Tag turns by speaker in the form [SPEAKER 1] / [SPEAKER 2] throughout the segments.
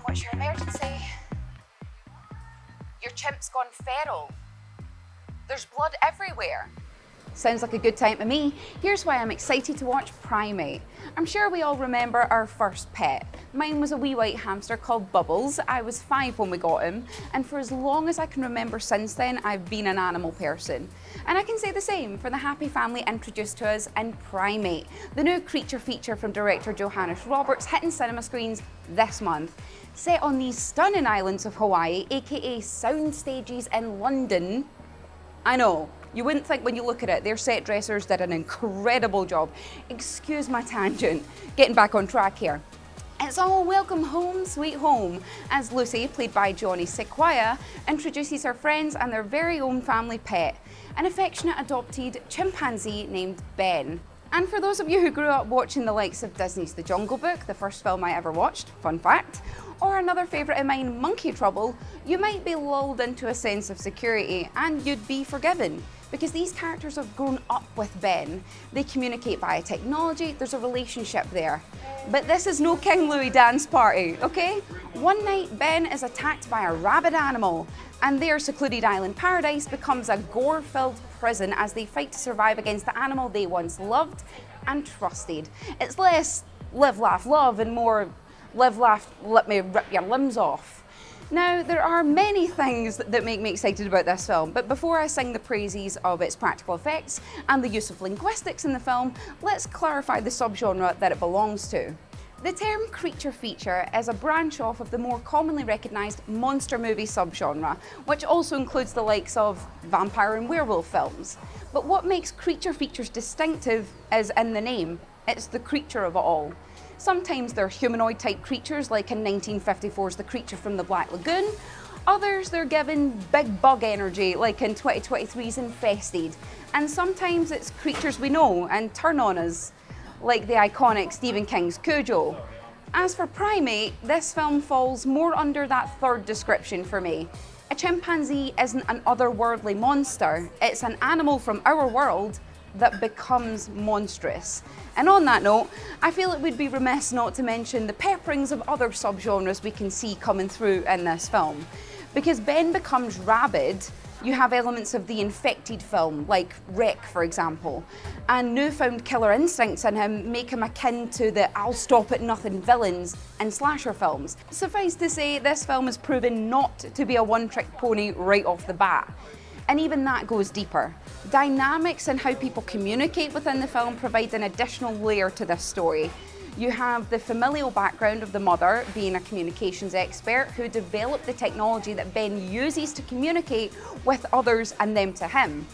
[SPEAKER 1] What's your emergency? Your chimp's gone feral. There's blood everywhere. Sounds like a good time to me. Here's why I'm excited to watch Primate. I'm sure we all remember our first pet. Mine was a wee white hamster called Bubbles. I was 5 when we got him, and for as long as I can remember since then, I've been an animal person. And I can say the same for the happy family introduced to us in Primate, the new creature feature from director Johannes Roberts, hitting cinema screens this month. Set on these stunning islands of Hawaii, aka sound stages in London. I know, you wouldn't think when you look at it, their set dressers did an incredible job. Excuse my tangent, getting back on track here. It's all welcome home, sweet home, as Lucy, played by Johnny Sequoyah, introduces her friends and their very own family pet, an affectionate adopted chimpanzee named Ben. And for those of you who grew up watching the likes of Disney's The Jungle Book, the first film I ever watched, fun fact, or another favourite of mine, Monkey Trouble, you might be lulled into a sense of security and you'd be forgiven. Because these characters have grown up with Ben. They communicate via technology, there's a relationship there. But this is no King Louis dance party, okay? One night, Ben is attacked by a rabid animal, and their secluded island paradise becomes a gore-filled prison as they fight to survive against the animal they once loved and trusted. It's less live, laugh, love, and more live, laugh, let me rip your limbs off. Now, there are many things that make me excited about this film, but before I sing the praises of its practical effects and the use of linguistics in the film, let's clarify the subgenre that it belongs to. The term creature feature is a branch off of the more commonly recognised monster movie subgenre, which also includes the likes of vampire and werewolf films. But what makes creature features distinctive is in the name. It's the creature of it all. Sometimes they're humanoid-type creatures, like in 1954's The Creature from the Black Lagoon. Others, they're given big bug energy, like in 2023's Infested. And sometimes it's creatures we know and turn on us, like the iconic Stephen King's Cujo. As for Primate, this film falls more under that third description for me. A chimpanzee isn't an otherworldly monster, it's an animal from our world that becomes monstrous. And on that note, I feel it would be remiss not to mention the pepperings of other subgenres we can see coming through in this film. Because Ben becomes rabid, you have elements of the infected film, like Wreck, for example, and newfound killer instincts in him make him akin to the I'll stop at nothing villains in slasher films. Suffice to say, this film is proven not to be a one-trick pony right off the bat. And even that goes deeper. Dynamics and how people communicate within the film provide an additional layer to this story. You have the familial background of the mother being a communications expert who developed the technology that Ben uses to communicate with others and them to him.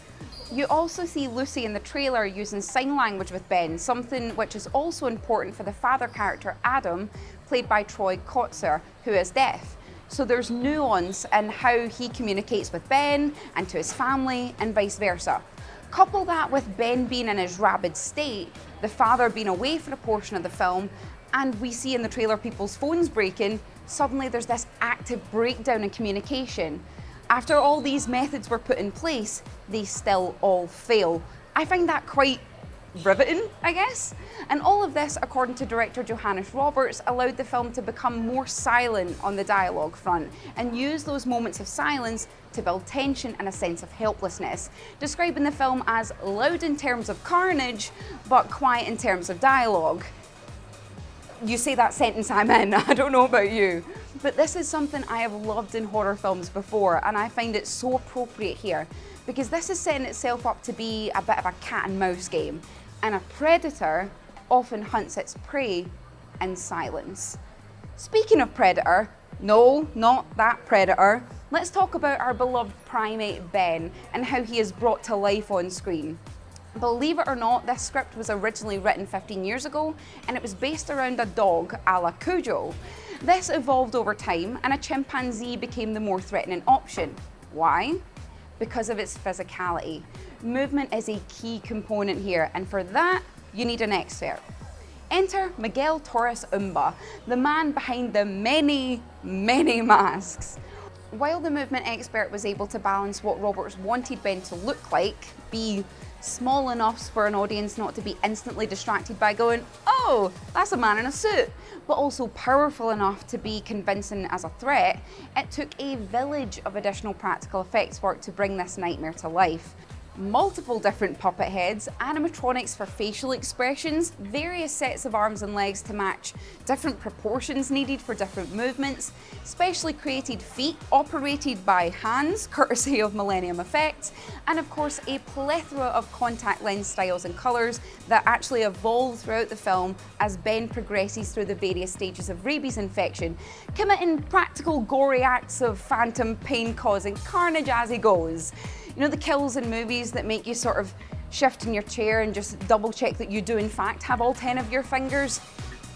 [SPEAKER 1] You also see Lucy in the trailer using sign language with Ben, something which is also important for the father character Adam, played by Kotsur, who is deaf. So there's nuance in how he communicates with Ben and to his family and vice versa. Couple that with Ben being in his rabid state, the father being away for a portion of the film, and we see in the trailer people's phones breaking, suddenly there's this active breakdown in communication. After all these methods were put in place, they still all fail. I find that quite riveting, I guess. And all of this, according to director Johannes Roberts, allowed the film to become more silent on the dialogue front and use those moments of silence to build tension and a sense of helplessness, describing the film as loud in terms of carnage, but quiet in terms of dialogue. You say that sentence, I'm in. I don't know about you. But this is something I have loved in horror films before, and I find it so appropriate here, because this is setting itself up to be a bit of a cat and mouse game, and a predator often hunts its prey in silence. Speaking of predator, no, not that predator, let's talk about our beloved primate Ben and how he is brought to life on screen. Believe it or not, this script was originally written 15 years ago, and it was based around a dog a la Cujo. This evolved over time, and a chimpanzee became the more threatening option. Why? Because of its physicality. Movement is a key component here, and for that, you need an expert. Enter Miguel Torres Umba, the man behind the many, many masks. While the movement expert was able to balance what Roberts wanted Ben to look like, be Small enough for an audience not to be instantly distracted by going, oh, that's a man in a suit, but also powerful enough to be convincing as a threat, it took a village of additional practical effects work to bring this nightmare to life. Multiple different puppet heads, animatronics for facial expressions, various sets of arms and legs to match different proportions needed for different movements, specially created feet operated by hands, courtesy of Millennium Effects, and of course a plethora of contact lens styles and colours that actually evolve throughout the film as Ben progresses through the various stages of rabies infection, committing practical gory acts of phantom pain-causing carnage as he goes. You know the kills in movies that make you sort of shift in your chair and just double check that you do in fact have all 10 of your fingers?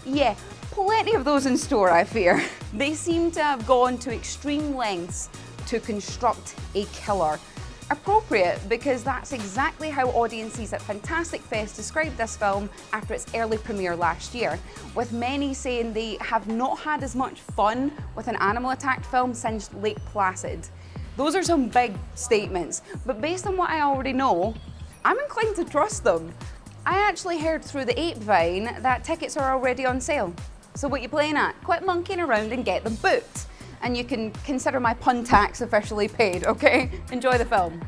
[SPEAKER 1] Yeah, plenty of those in store, I fear. They seem to have gone to extreme lengths to construct a killer. Appropriate, because that's exactly how audiences at Fantastic Fest described this film after its early premiere last year, with many saying they have not had as much fun with an animal attack film since Lake Placid. Those are some big statements, but based on what I already know, I'm inclined to trust them. I actually heard through the Apevine that tickets are already on sale. So what you playing at? Quit monkeying around and get them booked. And you can consider my pun tax officially paid, okay? Enjoy the film.